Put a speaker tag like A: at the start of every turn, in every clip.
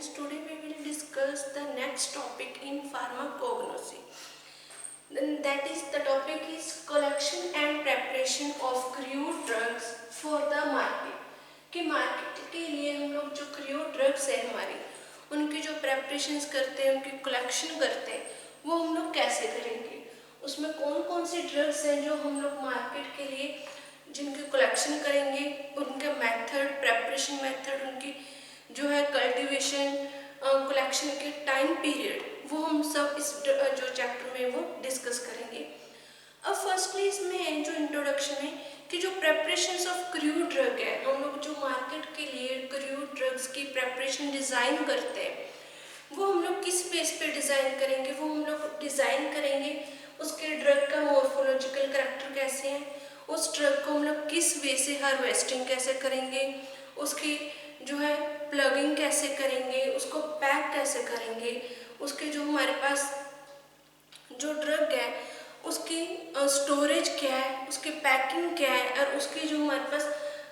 A: students, today we will discuss the next topic in pharmacognosy. Then that is the topic is collection and preparation of crude drugs for the market. कि market के लिए हम लोग जो crude drugs है हमारी उनकी जो प्रेपरेशंस करते हैं, उनकी कलेक्शन करते हैं, वो हम लोग कैसे करेंगे, उसमें कौन कौन से ड्रग्स हैं जो हम लोग मार्केट के लिए जिनकी कलेक्शन करेंगे, उनका मेथड, प्रेपरेशन मेथड, उनकी जो है कल्टीवेशन, कलेक्शन के टाइम पीरियड, वो हम सब इस जो चैप्टर में वो डिस्कस करेंगे। अब फर्स्टली इसमें जो इंट्रोडक्शन है कि जो प्रेपरेशंस ऑफ क्रूड ड्रग है, हम लोग जो मार्केट के लिए क्रूड ड्रग्स की प्रेपरेशन डिज़ाइन करते हैं, वो हम लोग किस बेस पे डिज़ाइन करेंगे, वो हम लोग डिज़ाइन करेंगे उसके ड्रग का मॉर्फोलॉजिकल करैक्टर कैसे है, उस ड्रग को हम लोग किस वे से हार्वेस्टिंग कैसे करेंगे, उसकी जो है प्लगिंग कैसे करेंगे, उसको पैक कैसे करेंगे, उसके जो हमारे पास जो ड्रग है उसकी स्टोरेज क्या है, उसकी पैकिंग क्या है, और उसकी जो हमारे पास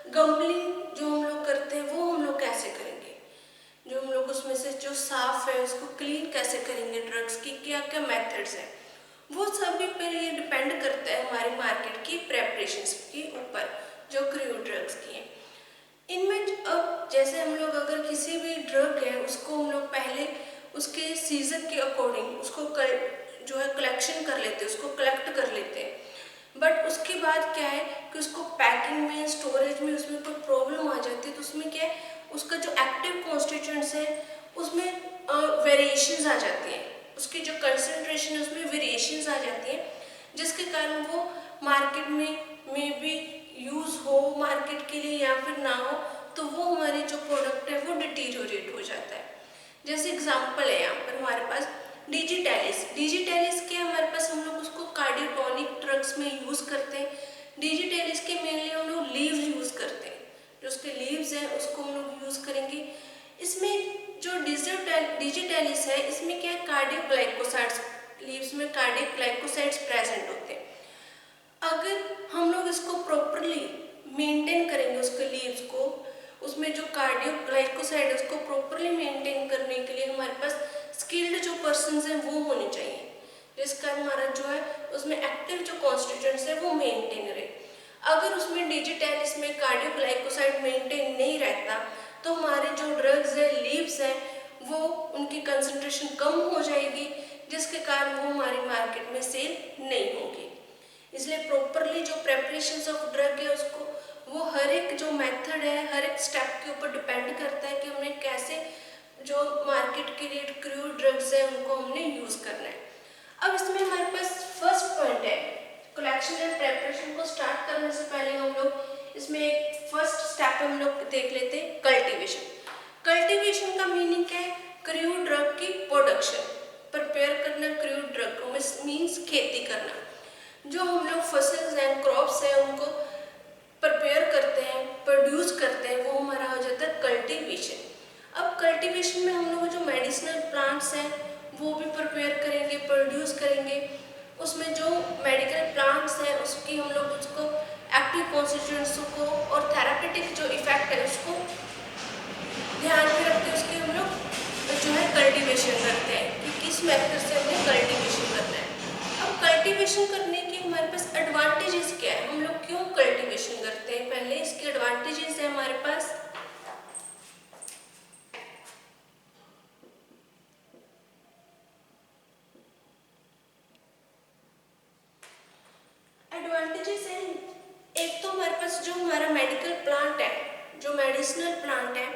A: गम्बलिंग जो हम लोग करते हैं वो हम लोग कैसे करेंगे, जो हम लोग उसमें से जो साफ है उसको क्लीन कैसे करेंगे, ड्रग्स की क्या क्या मेथड्स हैं, वो सभी पर ये डिपेंड करता है हमारे मार्केट की प्रेपरेशंस के ऊपर जो क्रूड ड्रग्स की हैं। इनमें अब जैसे हम लोग अगर किसी भी ड्रग है उसको हम लोग पहले उसके सीजन के अकॉर्डिंग उसको जो है कलेक्शन कर लेते हैं, उसको कलेक्ट कर लेते हैं, बट उसके बाद क्या है कि उसको पैकिंग में, स्टोरेज में उसमें कोई प्रॉब्लम आ जाती है, तो उसमें क्या है उसका जो एक्टिव कॉन्स्टिट्यूएंट्स है उसमें वेरिएशंस आ जाती हैं, उसकी जो कंसंट्रेशन है उसमें वेरिएशंस आ जाती हैं, जिसके कारण वो मार्केट में भी यूज़ हो मार्केट के लिए या फिर ना हो, तो वो हमारी जो प्रोडक्ट है वो डिटीरियोरेट हो जाता है। जैसे एग्जांपल है यहाँ पर हमारे पास डिजिटेलिस के हमारे पास हम लोग उसको कार्डियोटॉनिक ड्रग्स में यूज़ करते हैं। डिजिटेलिस के मेनली हम लोग लीव्स यूज़ करते हैं, जो उसके लीव्स हैं उसको हम लोग यूज़ करेंगे। इसमें जो डिजिटेलिस है इसमें क्या है कार्डियोग्लाइकोसाइड्स, लीव्स में कार्डियोग्लाइकोसाइड्स प्रेजेंट होते हैं। अगर हम लोग इसको प्रॉपरली मेंटेन करेंगे, उसके लीव्स को, उसमें जो कार्डियोग्लाइकोसाइड है उसको प्रॉपरली मेंटेन करने के लिए हमारे पास स्किल्ड जो पर्सन्स हैं वो होने चाहिए, जिसका हमारा जो है उसमें एक्टिव जो कॉन्स्टिट्यूएंट्स है वो मेंटेन रहे। अगर उसमें डिजिटेलिस में कार्डियोग्लाइकोसाइड मेंटेन नहीं रहता तो हमारे जो ड्रग्स है, लीव्स हैं, वो उनकी कंसंट्रेशन कम हो जाएगी, जिसके कारण वो हमारी मार्केट में सेल नहीं होगी। इसलिए प्रॉपरली जो प्रेपरेशंस ऑफ ड्रग है उसको वो हर एक जो मेथड है हर एक स्टेप के ऊपर डिपेंड करता है कि हमने कैसे जो मार्केट के लिए क्रूड ड्रग्स है उनको हमने यूज़ करना है। अब इसमें हमारे पास फर्स्ट पॉइंट है कलेक्शन एंड प्रेपरेशन को स्टार्ट करने से पहले हम लोग इसमें एक फर्स्ट स्टेप हम लोग देख लेते हैं कल्टीवेशन। कल्टीवेशन का मीनिंग क्या है? क्रूड ड्रग की प्रोडक्शन, प्रिपेयर करना क्रूड ड्रग को मीन्स खेती करना। जो हम लोग फसल्स हैं, क्रॉप्स हैं, उनको प्रिपेयर करते हैं, प्रोड्यूस करते हैं, वो हमारा हो जाता है कल्टीवेशन। अब कल्टीवेशन में हम लोग जो मेडिसिनल प्लांट्स हैं वो भी प्रिपेयर करेंगे, प्रोड्यूस करेंगे। उसमें जो मेडिकल प्लांट्स हैं उसकी हम लोग उसको एक्टिव कॉन्स्टिट्यूएंट्स को और थेरापेटिक जो इफेक्ट है उसको ध्यान में रखते उसकी हम लोग जो है कल्टीवेशन करते हैं कि किस मेथड से हमें कल्टीवेशन करना है। अब कल्टीवेशन करने के हमारे पास एडवांटेजेस क्या है, हम लोग क्यों कल्टीवेशन करते हैं, पहले इसके एडवांटेजेस है हमारे पास। एडवांटेजेस हैं, एक तो हमारे पास जो हमारा मेडिकल प्लांट है, जो मेडिसिनल प्लांट है,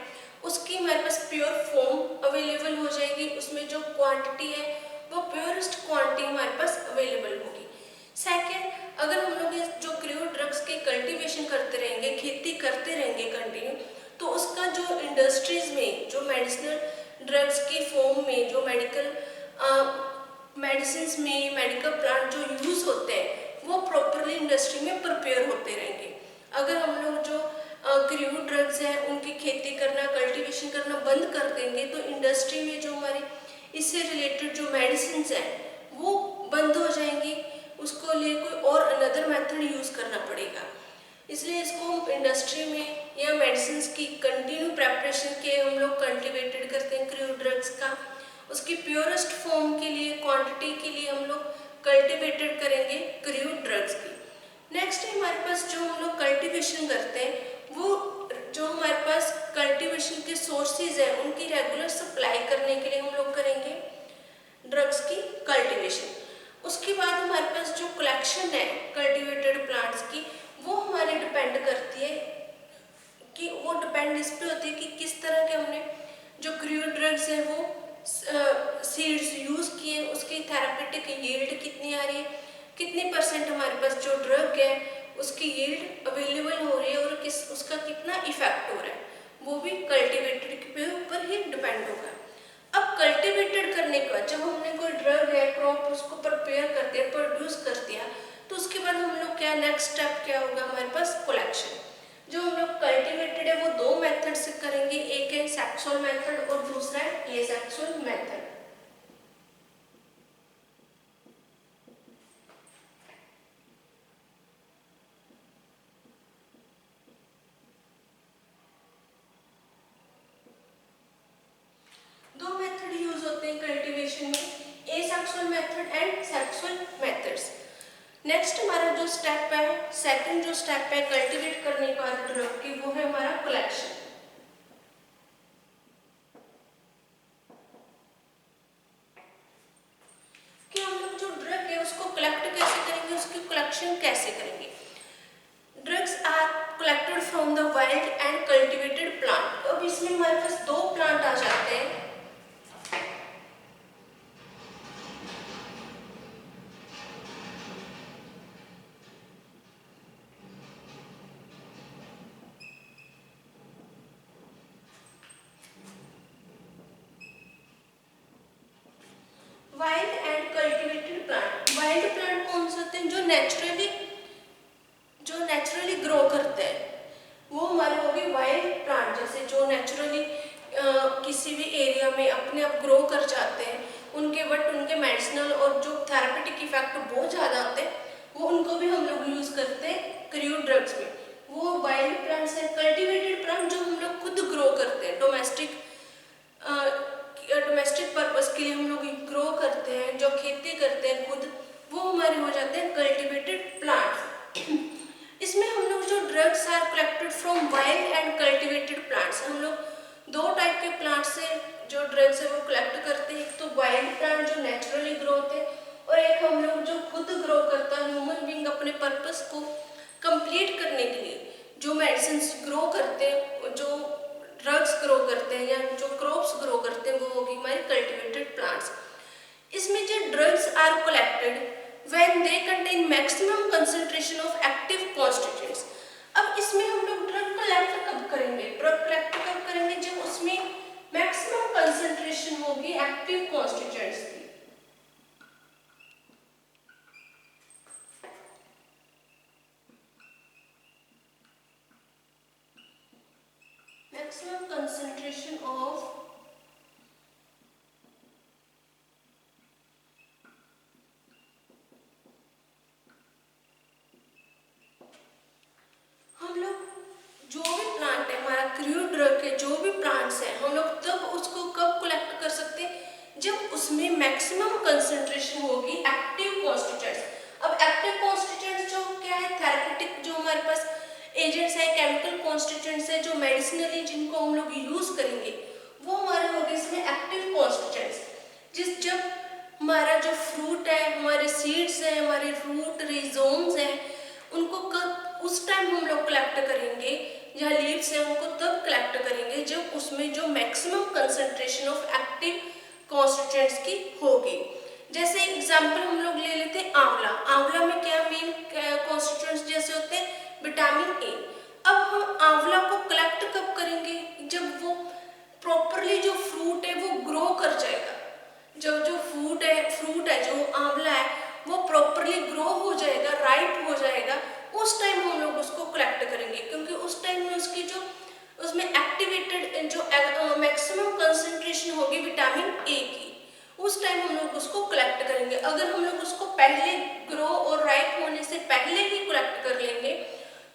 A: उसकी हमारे पास प्योर फॉर्म अवेलेबल हो जाएगी, उसमें जो क्वांटिटी है वो प्योरेस्ट क्वांटिटी हमारे पास अवेलेबल होगी। सेकेंड, अगर हम लोग जो क्रूड ड्रग्स की कल्टीवेशन करते रहेंगे, खेती करते रहेंगे कंटिन्यू, तो उसका जो इंडस्ट्रीज में जो मेडिसिनल ड्रग्स की फॉर्म में जो मेडिकल मेडिसिन में मेडिकल प्लांट जो यूज़ होते हैं वो प्रॉपरली इंडस्ट्री में प्रिपेयर होते रहेंगे। अगर हम लोग जो क्रूड ड्रग्स हैं उनकी खेती करना, कल्टीवेशन करना बंद कर देंगे तो इंडस्ट्री में जो हमारी इससे रिलेटेड जो मेडिसिन हैं वो बंद हो जाएंगी, उसको लिए कोई और अनदर मेथड यूज़ करना पड़ेगा। इसलिए इसको इंडस्ट्री में या मेडिसिन की कंटिन्यू प्रेपरेशन के हम लोग कल्टिवेटेड करते हैं क्रूड ड्रग्स का, उसकी प्योरेस्ट फॉर्म के लिए, क्वांटिटी के लिए हम लोग कल्टिवेटेड करेंगे क्रूड ड्रग्स की। नेक्स्ट है हमारे पास जो हम लोग कल्टिवेशन करते हैं, वो जो हमारे पास कल्टिवेशन के सोर्सेज है उनकी रेगुलर सप्लाई करने के लिए हम लोग करेंगे ड्रग्स की कल्टिवेशन। उसके बाद हमारे पास जो कलेक्शन है कल्टिवेटेड प्लांट्स की, वो हमारी डिपेंड करती है कि वो डिपेंड इस पे होती है कि किस तरह के हमने जो क्रूड ड्रग्स है वो सीड्स यूज़ किए, उसकी थेरापेटिक यील्ड कितनी आ रही है, कितनी परसेंट हमारे पास जो ड्रग है उसकी यील्ड अवेलेबल हो रही है और उसका कितना इफेक्ट हो रहा है, वो भी कल्टिवेटेड के ऊपर ही डिपेंड होगा। अब कल्टिवेटेड करने के बाद जब हमने कोई ड्रग है, क्रॉप, उसको प्रिपेयर कर दिया, प्रोड्यूस कर दिया, तो उसके बाद हम लोग क्या नेक्स्ट स्टेप क्या होगा हमारे पास, कलेक्शन। जो हम लोग कल्टिवेटेड है वो दो मेथड से करेंगे, एक है सेक्सुअल मेथड और दूसरा है एसेक्सुअल मेथड। दो मेथड यूज होते हैं कल्टीवेशन में, asexual method and sexual methods. Next हमारा जो स्टेप है, सेकंड जो स्टेप है कल्टीवेट करने के बाद ड्रग की, वो है हमारा कलेक्शन। कि हम लोग जो ड्रग है उसको कलेक्ट कैसे करेंगे, उसकी कलेक्शन कैसे करेंगे। Drugs are collected from the wild and cultivated plant. अब इसमें हमारे पास दो प्लांट आ जाते हैं, wild and cultivated plant. Wild plant कौन से होते हैं, जो नेचुरली ग्रो करते हैं, वो हमारे हो गए वाइल्ड प्लांट। जैसे जो नेचुरली किसी भी एरिया में अपने आप ग्रो कर जाते हैं, उनके मेडिसिनल और जो थेरापेटिक इफेक्ट बहुत ज़्यादा होते हैं, वो उनको भी हम लोग यूज़ करते हैं क्रूड ड्रग्स में। वो वाइल्ड प्लांट्स हैं। कल्टीवेटेड प्लांट जो हम लोग खुद ग्रो करते हैं, डोमेस्टिक पर्पस के लिए हम लोग ग्रो करते हैं, जो खेती करते हैं खुद, वो हमारे हो जाते हैं कल्टीवेटेड प्लांट्स। इसमें हम लोग जो drugs are collected from wild and cultivated plants, हम लोग दो टाइप के प्लांट से जो ड्रग्स है वो कलेक्ट करते हैं। एक तो वाइल्ड प्लांट जो नेचुरली ग्रो होते हैं, और एक हम लोग जो खुद ग्रो करता है, ह्यूमन बीइंग अपने पर्पस को कंप्लीट करने के लिए जो मेडिसिन ग्रो करते हैं, जो ड्रग्स ग्रो करते हैं या जो क्रॉप्स ग्रो करते हैं, वो होगी हमारे कल्टीवेटेड प्लांट्स। इसमें जो drugs are collected when they contain maximum concentration of active constituents. अब इसमें हम लोग ड्रग कलेक्ट कब करेंगे, ड्रग कलेक्ट कब करेंगे, जब उसमें मैक्सिमम कंसंट्रेशन होगी एक्टिव कॉन्स्टिट्यूएंट्स की। Maximum concentration of हम लोग जो भी प्लांट है हमारा क्रूड ड्रग के जो भी प्लांट्स हैं, हम लोग तब उसको कब कलेक्ट कर सकते हैं, जब उसमें मैक्सिमम कंसंट्रेशन होगी एक्टिव कॉन्स्टिट्यूएंट्स। अब एक्टिव कॉन्स्टिट्यूएंट्स जो क्या है, थेरेपेटिक जो हमारे पास एजेंट्स है, केमिकल कॉन्स्टिट्यूएंट्स है, जो मेडिसिनली जिनको हम लोग यूज करेंगे, वो हमारे हो गए इसमें एक्टिव कॉन्स्टिट्यूएंट्स। जब हमारा जो फ्रूट है, हमारे सीड्स हैं, हमारे रूट रिजोम्स हैं, उनको कब उस टाइम हम लोग कलेक्ट करेंगे, या लीव्स हैं उनको तब कलेक्ट करेंगे जब उसमें जो maximum concentration of active constituents की होगी। जैसे एग्जांपल हम लोग ले लेते हैं आंवला। आंवला में क्या मेन कॉन्स्टिट्यूएंट्स जैसे होते हैं, विटामिन ए। अब हम आंवला को कलेक्ट कब करेंगे, जब वो प्रॉपरली जो फ्रूट है वो ग्रो कर जाएगा। जब जो फ्रूट है जो आंवला है वो प्रॉपरली ग्रो हो जाएगा, राइप हो जाएगा, उस टाइम हम लोग उसको कलेक्ट करेंगे, क्योंकि उस टाइम में उसकी जो उसमें एक्टिवेटेड जो मैक्सिमम कंसंट्रेशन होगी विटामिन ए की, उस टाइम हम लोग उसको कलेक्ट करेंगे। अगर हम लोग उसको पहले ग्रो और राइप होने से पहले ही कलेक्ट कर लेंगे,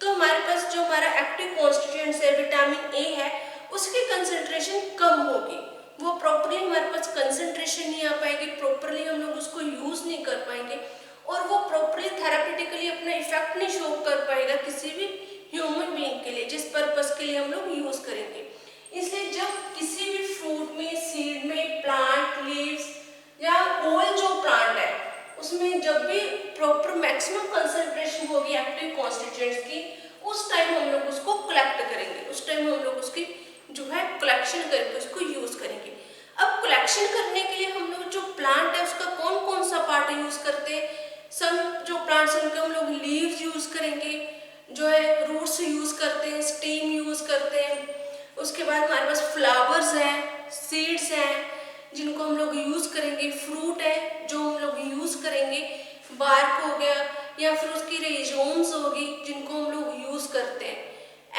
A: तो हमारे पास जो हमारा एक्टिव कॉन्स्टिट्यूएंट्स है, विटामिन ए है, उसकी कंसंट्रेशन कम होगी, वो प्रॉपरली हमारे पास कंसंट्रेशन नहीं आ पाएगी, प्रॉपरली हम लोग उसको यूज नहीं कर पाएंगे और वो प्रॉपरली थेरापेटिकली अपना इफेक्ट नहीं शो कर पाएगा किसी भी ह्यूमन बीइंग के लिए, जिस पर्पस के लिए हम लोग यूज करेंगे। इसलिए जब किसी भी फ्रूट में, सीड में, प्लांट लीव्स या होल जो प्लांट है उसमें जब भी प्रॉपर मैक्सिमम कंसंट्रेशन होगी एक्टिव कॉन्स्टिट्यूएंट्स की, उस टाइम हम लोग उसको कलेक्ट करेंगे, उस टाइम हम लोग उसकी जो है कलेक्शन करके उसको यूज करेंगे। अब कलेक्शन करने के लिए हम लोग जो प्लांट है उसका कौन कौन सा पार्ट यूज करते हैं, सम जो प्लांट्स हैं उनके हम लोग लीव्स यूज करेंगे, जो है रूट्स यूज करते हैं, स्टेम यूज करते हैं, उसके बाद हमारे पास फ्लावर्स हैं, सीड्स हैं जिनको हम लोग यूज करेंगे, फ्रूट है जो हम लोग यूज करेंगे, बार्क हो गया या फिर उसकी रेजोन्स होगी जिनको हम लोग यूज करते हैं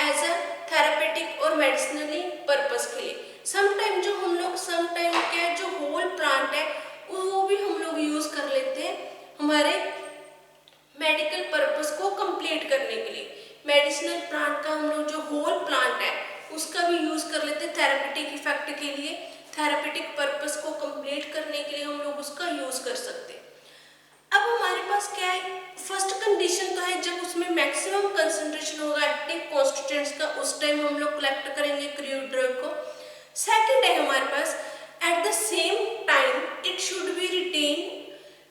A: एज अ थेरापेटिक और मेडिसिनली पर्पस के लिए। समटाइम जो हम लोग समटाइम क्या है जो होल प्लांट है वो भी हम लोग यूज कर लेते हैं हमारे मेडिकल पर्पस को कंप्लीट करने के लिए। मेडिसिनल प्लांट का हम लोग जो होल प्लांट है उसका भी यूज कर लेते हैं थेरापेटिक इफेक्ट के लिए, थेरापेटिक पर्पस को कंप्लीट करने के लिए हम लोग उसका यूज कर सकते हैं। अब हमारे पास क्या है, फर्स्ट कंडीशन तो है जब उसमें मैक्सिमम कंसंट्रेशन होगा एक्टिव कॉन्स्टिट्यूएंट्स का, उस टाइम हम लोग कलेक्ट करेंगे क्रूड ड्रग को। सेकंड है हमारे पास at the same time it should be retain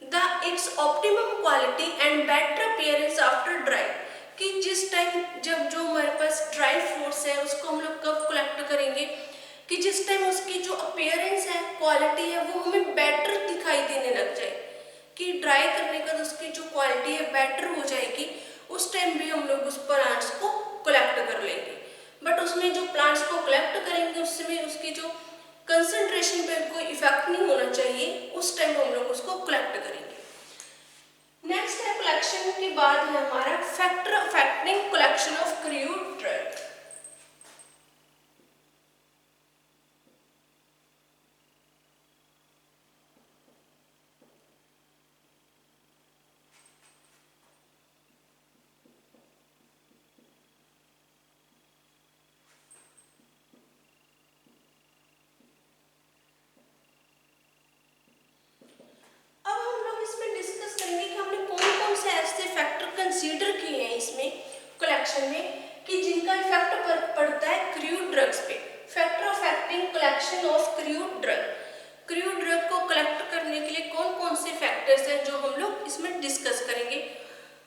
A: the its optimum quality and better appearance after dry, कि जिस टाइम जब जो हमारे पास ड्राई फ्रूट्स है उसको हम लोग कब कलेक्ट करेंगे कि जिस टाइम उसकी जो अपीयरेंस है, क्वालिटी है वो हमें बेटर दिखाई देने लग जाए, कि ड्राई करने का तो उसकी जो क्वालिटी है बेटर हो जाएगी, उस टाइम भी हम लोग उस प्लांट्स को कलेक्ट कर लेंगे। बट उसमें जो प्लांट्स को कलेक्ट करेंगे उसमें उसकी जो कंसंट्रेशन पे कोई इफेक्ट नहीं होना चाहिए, उस टाइम हम लोग उसको कलेक्ट करेंगे। नेक्स्ट है कलेक्शन के बाद है हमारा factor affecting collection of crude drug. Consider किए हैं इसमें कलेक्शन में कि जिनका इफेक्ट पड़ता है क्रूड ड्रग्स पे। Factor affecting collection of crude drug, crude drug को कलेक्ट करने के लिए कौन कौन से फैक्टर्स हैं जो हम लोग इसमें डिस्कस करेंगे।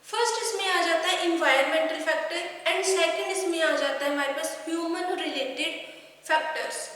A: फर्स्ट इसमें आ जाता है इन्वायरमेंटल फैक्टर एंड सेकंड इसमें आ जाता है हमारे पास ह्यूमन रिलेटेड फैक्टर्स।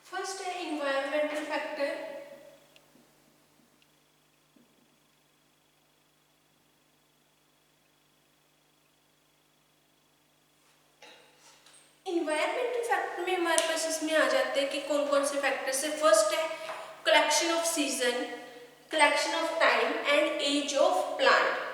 A: फर्स्ट है इन्वायरमेंटल फैक्टर। इन्वायरमेंटल फैक्टर में हमारे पास इसमें आ जाते हैं कि कौन कौन से फैक्टर्स है। फर्स्ट है collection of season, collection of time and age of plant.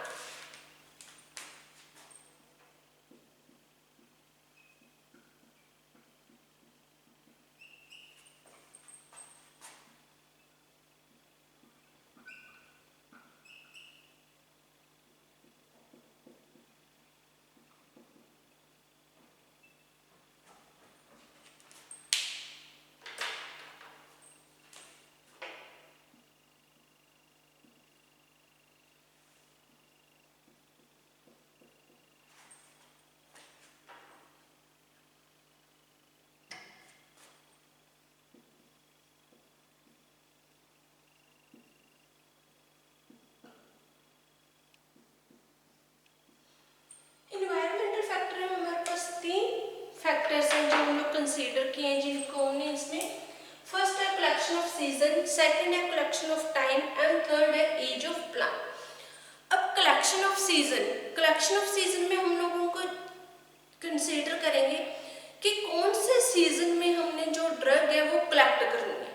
A: Factors हैं जो हम लोग कंसीडर किए हैं जिनको हमने इसमें, फर्स्ट है कलेक्शन ऑफ सीजन, सेकंड है collection of time and third है एज ऑफ प्लांट। अब कलेक्शन ऑफ सीजन में हम लोगों को कंसीडर करेंगे कि कौन से सीजन में हमने जो ड्रग है वो कलेक्ट करनी है।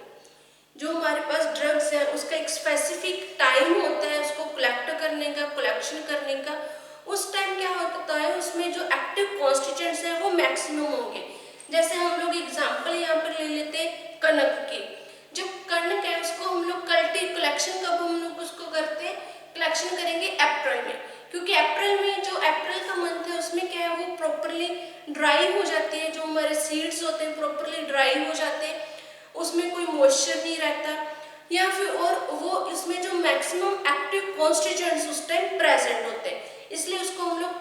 A: जो हमारे पास ड्रग्स है उसका एक स्पेसिफिक टाइम होता है उसको कलेक्ट करने का, कलेक्शन करने का। उस टाइम क्या होता है, उसमें जो एक्टिव कॉन्स्टिट्यूएंट्स हैं वो मैक्सिमम होंगे। जैसे हम लोग एग्जांपल यहाँ पर ले लेते हैं कनक की। जो कनक है उसको हम लोग कलेक्शन कब हम लोग उसको करते हैं, कलेक्शन करेंगे अप्रैल में, क्योंकि अप्रैल में जो अप्रैल का मंथ है उसमें क्या है वो प्रॉपरली ड्राई हो जाती है, जो हमारे सीड्स होते हैं प्रॉपरली ड्राई हो जाते हैं, उसमें कोई मॉइस्चर नहीं रहता, या फिर और वो इसमें जो मैक्सिमम एक्टिव कॉन्स्टिट्यूएंट्स उस टाइम प्रेजेंट होते हैं, इसलिए उसको हम लोग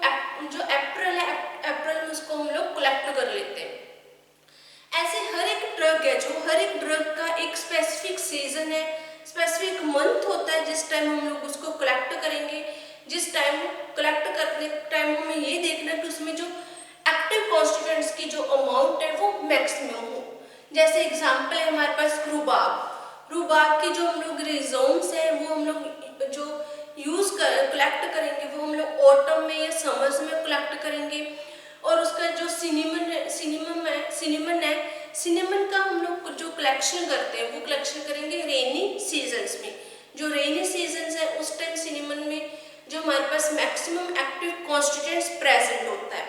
A: जो अप्रैल है अप्रैल में उसको हम लोग कलेक्ट कर लेते हैं। ऐसे हर एक ड्रग है, जो हर एक ड्रग का एक स्पेसिफिक सीजन है, स्पेसिफिक मंथ होता है जिस टाइम हम लोग उसको कलेक्ट करेंगे। जिस टाइम कलेक्ट करने टाइम हमें ये देखना है कि उसमें जो एक्टिव कॉन्स्टिट्यूएंट्स की जो अमाउंट है वो मैक्सिमम हो। जैसे एग्जांपल है हमारे पास रूबाब की जो हम लोग रिजोम्स है वो हम लोग जो कलेक्ट करेंगे वो हम लोग ऑटम में या समर्स में कलेक्ट करेंगे। और उसका जो सिनेमन का हम लोग जो कलेक्शन करते हैं वो कलेक्शन करेंगे रेनी सीजन्स में। जो रेनी सीजन्स है उस टाइम सिनेमन में जो हमारे पास मैक्सिमम एक्टिव कॉन्स्टिट्यूएंट्स प्रेजेंट होता है।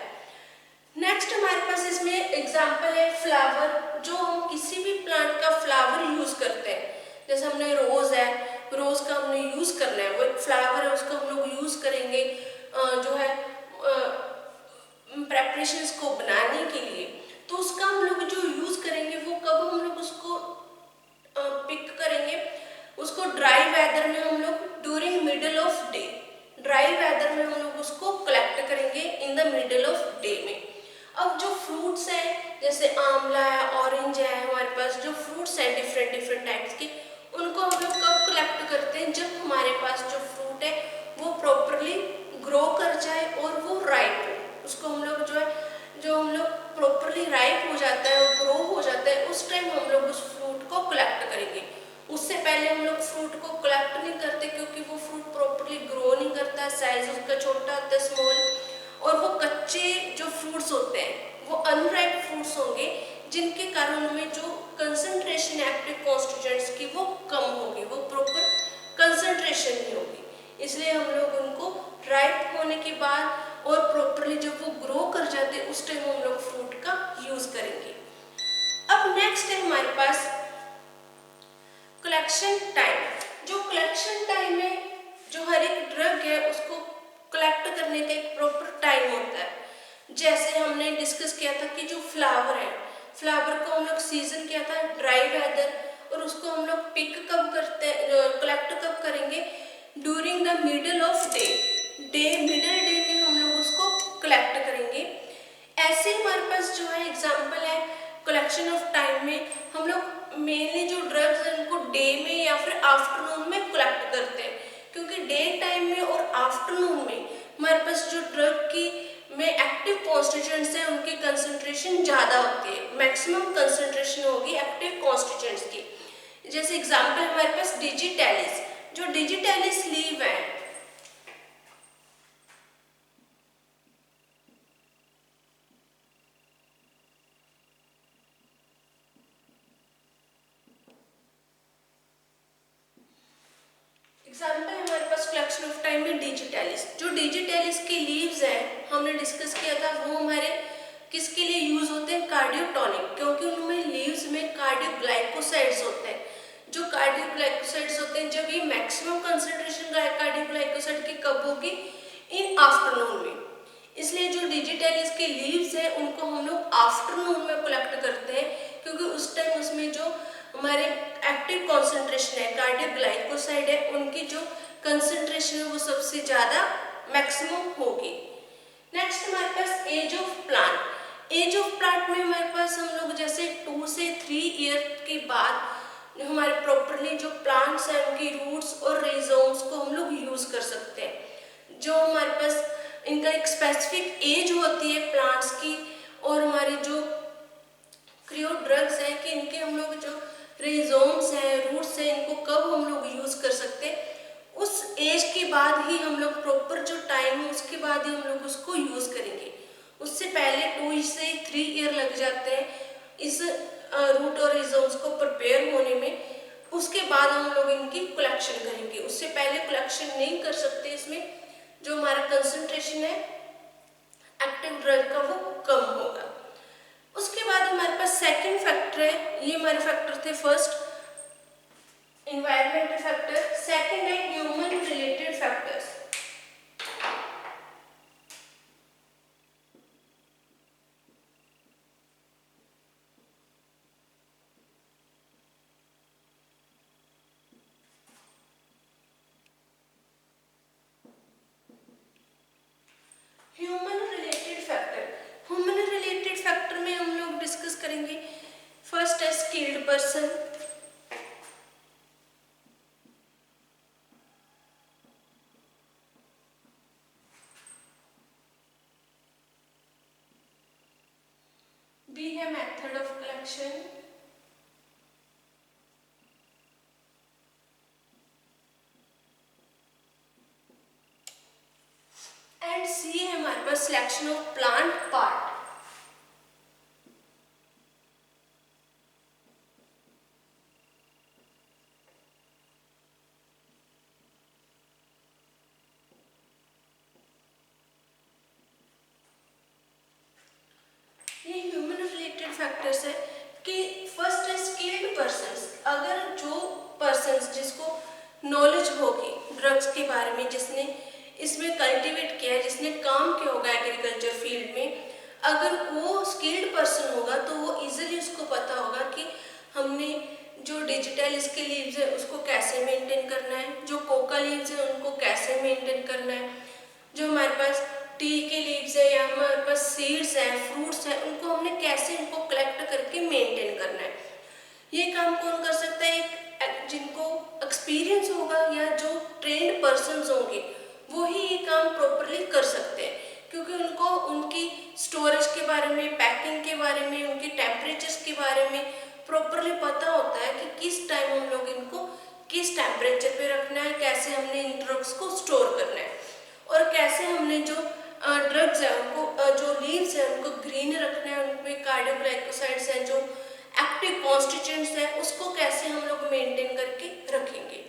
A: नेक्स्ट हमारे पास इसमें एग्जांपल है फ्लावर। जो हम किसी भी प्लांट का फ्लावर यूज करते हैं, जैसे हमने रोज है, रोज का हमने यूज करना है, वो एक फ्लावर है उसको हम लोग यूज करेंगे जो है प्रेपरेशंस को बनाने के लिए। तो उसका हम लोग जो यूज करेंगे वो कब हम लोग उसको पिक करेंगे, उसको ड्राई वेदर में हम लोग during middle of day, dry weather में हम लोग उसको कलेक्ट करेंगे in the middle of day में। अब जो फ्रूट्स हैं जैसे आंवला है, ऑरेंज है, हमारे पास जो फ्रूट्स हैं डिफरेंट टाइप्स के, उनको हम लोग कब कलेक्ट करते हैं, जब हमारे पास जो फ्रूट है वो प्रॉपरली ग्रो कर जाए और वो राइप हो। उसको हम लोग जो हम लोग प्रॉपरली राइप हो जाता है और ग्रो हो जाता है उस टाइम हम लोग उस फ्रूट को कलेक्ट करेंगे। उससे पहले हम लोग फ्रूट को कलेक्ट नहीं करते, क्योंकि वो फ्रूट प्रॉपरली ग्रो नहीं करता, साइज उसका छोटा होता है, स्मॉल, और वो कच्चे जो फ्रूट्स होते हैं वो अनराइप फ्रूट्स होंगे, जिनके कारण उनमें जो कंसंट्रेशन एक्टिव कॉन्स्टिट्यूएंट्स की वो कम होगी, वो प्रॉपर कंसंट्रेशन नहीं होगी। इसलिए हम लोग उनको राइप होने के बाद और प्रॉपरली जब वो ग्रो कर जाते हैं उस टाइम हम लोग फ्रूट का यूज करेंगे। अब नेक्स्ट है हमारे पास कलेक्शन टाइम। जो कलेक्शन टाइम है, जो हर एक ड्रग है उसको कलेक्ट करने का एक प्रॉपर टाइम होता है। जैसे हमने डिस्कस किया था कि जो फ्लावर है, फ्लावर को हम लोग सीजन किया था ड्राई वेदर, और उसको हम लोग पिक कब करते हैं, कलेक्ट कब करेंगे, during the middle of middle day में हम लोग उसको कलेक्ट करेंगे। ऐसे हमारे पास जो है एग्जांपल है कलेक्शन ऑफ टाइम में, हम लोग मेनली जो ड्रग्स हैं उनको डे में या फिर आफ्टरनून में कलेक्ट करते हैं, क्योंकि डे टाइम में और आफ्टरनून में हमारे पास जो ड्रग की में एक्टिव कॉन्स्टिट्यूएंट्स हैं उनकी कंसंट्रेशन ज़्यादा होती है, मैक्सिमम कंसंट्रेशन होगी एक्टिव कॉन्स्टिट्यूएंट्स की। जैसे एग्जांपल हमारे पास डिजिटैलिस, जो डिजिटैलिस लीव है, एग्जाम्पल हमारे पास कलेक्शन ऑफ टाइम में डिजिटैलिस। जो डिजिटैलिस के लीव्स हैं हमने डिस्कस किया था, वो हमारे किसके लिए यूज होते हैं, कार्डियोटॉनिक, क्योंकि उनमें लीव्स में कार्डियोग्लाइकोसाइड्स होते हैं। जो कार्डियोग्लाइकोसाइड्स होते हैं, जब ये मैक्सिमम कंसंट्रेशन कार्डियोग्लाइकोसाइड की कब होगी, इन आफ्टरनून में। इसलिए जो डिजिटैलिस के लीव्स हैं उनको हम लोग आफ्टरनून में कलेक्ट करते हैं, क्योंकि उस टाइम उसमें जो हमारे एक्टिव कॉन्सेंट्रेशन है कार्डियोग्लाइकोसाइड है, उनकी जो कंसंट्रेशन है वो सबसे ज़्यादा मैक्सिमम होगी। नेक्स्ट हमारे पास age of plant. Age of plant में हमारे पास हम लोग जैसे 2 से 3 ईयर के बाद हमारे प्रॉपरली जो प्लांट्स हैं उनकी रूट्स और रिजोम्स को हम लोग यूज कर सकते हैं। जो हमारे पास इनका एक स्पेसिफिक एज होती है प्लांट्स की, और हमारी जो ड्रग्स हैं कि इनके हम लोग जो रिजोम्स हैं, रूट्स हैं, इनको कब हम लोग यूज़ कर सकते हैं, उस एज के बाद ही हम लोग, प्रॉपर जो टाइम है उसके बाद ही हम लोग उसको यूज़ करेंगे। उससे पहले 2 से 3 ईयर लग जाते हैं इस रूट और रिजोम्स को प्रिपेयर होने में। उसके बाद हम लोग इनकी कलेक्शन करेंगे, उससे पहले कलेक्शन नहीं कर सकते। इसमें जो हमारा कंसंट्रेशन है एक्टिव ड्रग का वो कम होगा। उसके बाद हमारे पास सेकंड फैक्टर है, ये हमारे फैक्टर थे फर्स्ट इन्वायरमेंटल फैक्टर, सेकंड है human related factors. Human related factor, human related factor में हम लोग डिस्कस करेंगे। फर्स्ट है स्किल्ड पर्सन, बी है मेथड ऑफ कलेक्शन, एंड सी है हमारे पास सिलेक्शन ऑफ प्लांट पार्ट। ये ह्यूमन रिलेटेड फैक्टर्स है कि फर्स्ट है स्किल्ड पर्सन्स। अगर जो पर्सन्स जिसको नॉलेज होगी ड्रग्स के बारे में, जिसने इसमें कल्टीवेट किया है, जिसने काम किया होगा एग्रीकल्चर फील्ड में, अगर वो स्किल्ड पर्सन होगा तो वो इजीली उसको पता होगा कि हमने जो डिजिटल इसके लीव्स है उसको कैसे मेंटेन करना है, जो कोका लीव्स है उनको कैसे मेंटेन करना है, जो हमारे पास टी के लीव्स है या हमारे पास सीड्स हैं, फ्रूट्स हैं, उनको हमने कैसे उनको कलेक्ट करके मेंटेन करना है। ये काम कौन कर सकता है? एक जिनको एक्सपीरियंस होगा या जो ट्रेंड पर्सन्स होंगे वो ही ये काम प्रॉपरली कर सकते हैं, क्योंकि उनको उनकी स्टोरेज के बारे में, पैकिंग के बारे में, उनके टेम्परेचर्स के बारे में प्रॉपरली पता होता है कि किस टाइम हम लोग इनको किस टेम्परेचर पे रखना है, कैसे हमने इन ड्रग्स को स्टोर करना है, और कैसे हमने जो ड्रग्स है उनको, जो लीव्स है उनको ग्रीन रखना है, उनमें कार्डियोग्लाइकोसाइड्स हैं, जो एक्टिव कॉन्स्टिट्यूएंट्स हैं, उसको कैसे हम लोग मेंटेन करके रखेंगे।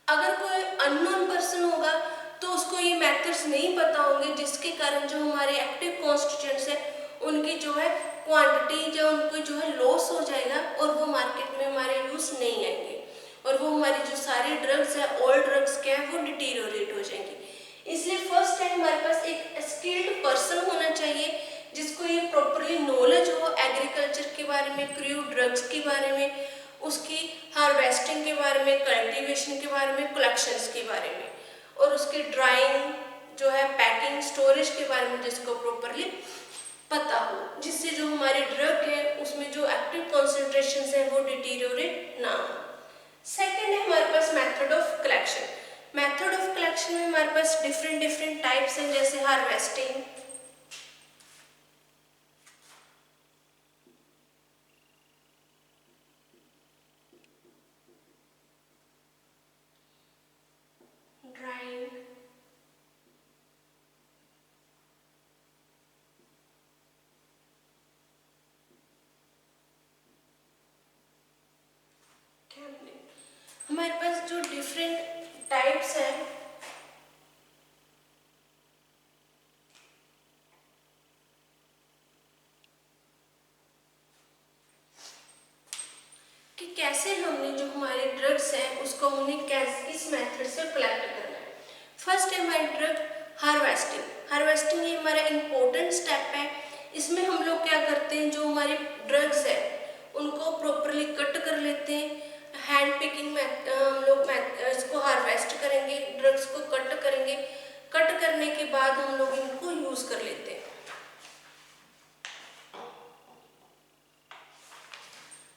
A: अगर कोई अननोन पर्सन होगा तो उसको ये मेथड्स नहीं पता होंगे, जिसके कारण जो हमारे एक्टिव कॉन्स्टिट्यूएंट्स हैं उनकी जो है क्वांटिटी जो उनको जो है लॉस हो जाएगा और वो मार्केट में हमारे यूज नहीं आएंगे, और वो हमारी जो सारी ड्रग्स है, ऑल ड्रग्स क्या है, वो डिटीरियोरेट हो जाएंगी। इसलिए फर्स्ट टाइम हमारे पास एक स्किल्ड पर्सन होना चाहिए जिसको ये प्रॉपरली नॉलेज हो एग्रीकल्चर के बारे में, क्रूड ड्रग्स के बारे में, उसकी हार्वेस्टिंग के बारे में, कल्टीवेशन के बारे में, कलेक्शंस के बारे में, और उसकी ड्राइंग जो है, पैकिंग, स्टोरेज के बारे में जिसको प्रॉपरली पता हो, जिससे जो हमारी ड्रग है उसमें जो एक्टिव कॉन्सेंट्रेशन है वो डिटीरियोरेट ना हो। सेकेंड है हमारे पास method of collection. Method of collection में हमारे पास डिफरेंट टाइप्स हैं, जैसे हार्वेस्टिंग, ड्राइंग, कैमलिंग। हमारे पास जो डिफरेंट टाइप्स हैं कि कैसे हमने जो हमारे ड्रग्स हैं उसको हमने कैसे किस मेथड से कलेक्ट करना है। फर्स्ट है हमारी ड्रग हार्वेस्टिंग। हार्वेस्टिंग ये हमारा इम्पोर्टेंट स्टेप है। इसमें हम लोग क्या करते हैं, जो हमारे ड्रग्स है उनको प्रॉपरली कट कर लेते हैं। हैंड पिकिंग में हम लोग इसको हार्वेस्ट करेंगे, ड्रग्स को कट करेंगे, कट करने के बाद हम लोग इनको यूज कर लेते हैं।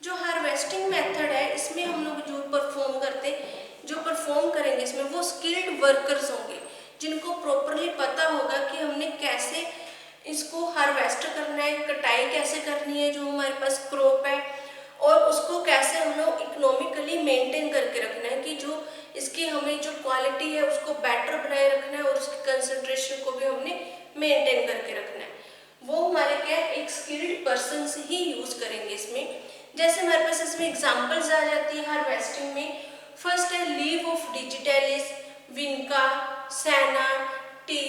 A: जो हार्वेस्टिंग मेथड है इसमें हम लोग जो परफॉर्म करते हैं, जो परफॉर्म करेंगे इसमें वो स्किल्ड वर्कर्स होंगे, जिनको प्रॉपरली पता होगा कि हमने कैसे इसको हार्वेस्ट करना है, कटाई कैसे करनी है जो हमारे पास क्रॉप है, और उसको कैसे हम लोग इकोनॉमिकली मेंटेन करके रखना है कि जो इसकी हमें जो क्वालिटी है उसको बेटर बनाए रखना है और उसकी कंसंट्रेशन को भी हमने मेंटेन करके रखना है। वो हमारे क्या एक स्किल्ड पर्सन से ही यूज करेंगे इसमें। जैसे हमारे पास इसमें एग्जांपल्स आ जाती है हार्वेस्टिंग में। फर्स्ट है leave of digitalis, vinca, senna, tea.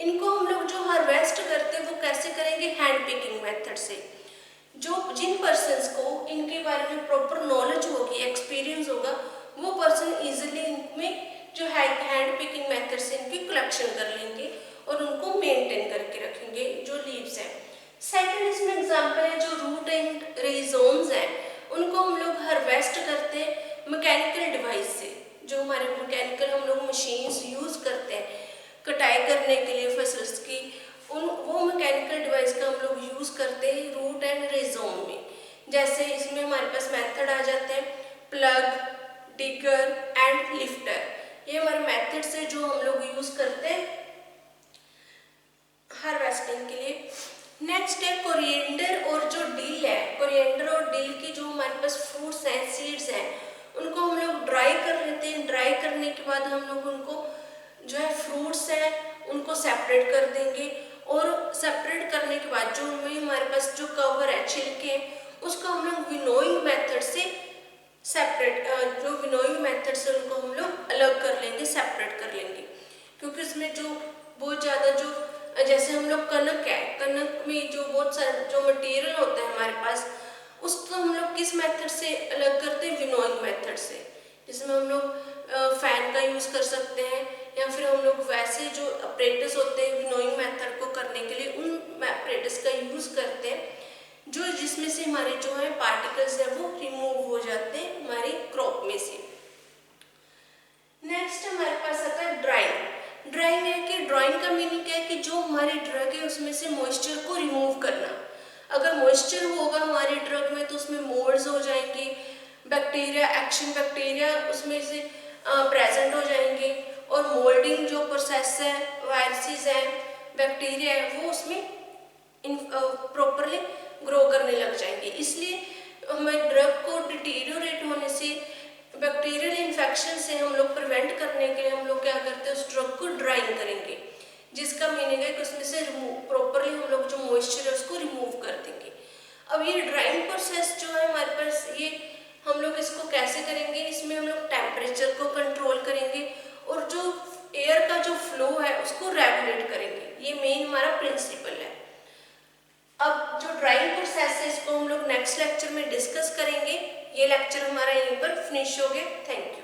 A: इनको हम लोग जो हार्वेस्ट करते हैं वो कैसे करेंगे, हैंड पिकिंग मेथड से। जो जिन पर्सन्स को इनके बारे में प्रॉपर नॉलेज होगी, एक्सपीरियंस होगा, वो पर्सन इजीली इनमें जो है हैंड पिकिंग मेथड से इनकी कलेक्शन कर लेंगे और उनको मेंटेन करके रखेंगे जो लीव्स हैं। सेकंड इसमें एग्जांपल है जो रूट एंड रिजोम्स हैं, उनको हम लोग हार्वेस्ट करते हैं मैकेनिकल डिवाइस से। जो हमारे मैकेनिकल हम लोग मशीन्स यूज करते हैं कटाई करने के लिए फसल्स की, उन वो मैकेनिकल डिवाइस का हम लोग यूज करते हैं रूट एंड रिजोम में। जैसे इसमें हमारे पास मेथड आ जाते हैं प्लग, डिगर एंड लिफ्टर। ये हमारे मेथड से जो हम लोग यूज करते हैं हार्वेस्टिंग के लिए। नेक्स्ट है कोरिएंडर और जो डिल है, कोरिएंडर और डिल की जो हमारे पास फ्रूट्स हैं, सीड्स हैं, उनको हम लोग ड्राई कर लेते हैं। ड्राई करने के बाद हम लोग उनको जो है फ्रूट्स हैं उनको सेपरेट कर देंगे, और सेपरेट करने के बाद जो उनमें हमारे पास जो कवर है, छिलके, उसको हम लोग विनोइंग मेथड से सेपरेट, जो विनोइंग मेथड से उनको हम लोग अलग कर लेंगे, सेपरेट कर लेंगे। क्योंकि उसमें जो बहुत ज़्यादा जो जैसे हम लोग कनक है, कनक में जो बहुत सारे जो मटेरियल होता है हमारे पास, उसको हम लोग किस मेथड से अलग करते हैं, विनोइंग मेथड से। जिसमें हम लोग फैन का यूज़ कर सकते हैं, या फिर हम लोग वैसे जो अपरेटस होते हैं विनोइंग मेथड को करने के लिए उन अपरेटस का यूज़ करते हैं, जो जिसमें से हमारे जो है पार्टिकल्स है वो रिमूव हो जाते हैं हमारी क्रॉप में से। नेक्स्ट हमारे पास आता है ड्राइंग। ड्राइंग है कि ड्राइंग का मीनिंग क्या है कि जो हमारी ड्रग है उसमें से मॉइस्चर को रिमूव करना। अगर मॉइस्चर होगा हमारी ड्रग में तो उसमें मोल्ड्स हो जाएंगे, बैक्टीरिया, एक्शन बैक्टीरिया उसमें से प्रेजेंट हो जाएंगे, और मोल्डिंग जो प्रोसेस है, वायरसेस है, बैक्टीरिया है, वो उसमें प्रॉपरली ग्रो करने लग जाएंगे। इसलिए हमें ड्रग को डिटीरियोरेट होने से, बैक्टीरियल इन्फेक्शन से हम लोग प्रिवेंट करने के लिए हम लोग क्या करते हैं, उस ड्रग को ड्राइंग करेंगे, जिसका मीनिंग है कि उसमें से प्रॉपरली हम लोग जो मॉइस्चर है उसको रिमूव कर देंगे। अब ये ड्राइंग प्रोसेस जो है हमारे पास, ये हम लोग इसको कैसे करेंगे, इसमें हम लोग टेम्परेचर को कंट्रोल करेंगे और जो एयर का जो फ्लो है उसको रेगुलेट करेंगे। ये मेन हमारा प्रिंसिपल है। अब जो ड्राइंग प्रोसेस है इसको हम लोग नेक्स्ट लेक्चर में डिस्कस करेंगे। ये लेक्चर हमारा यहीं पर फिनिश हो गया। Thank you.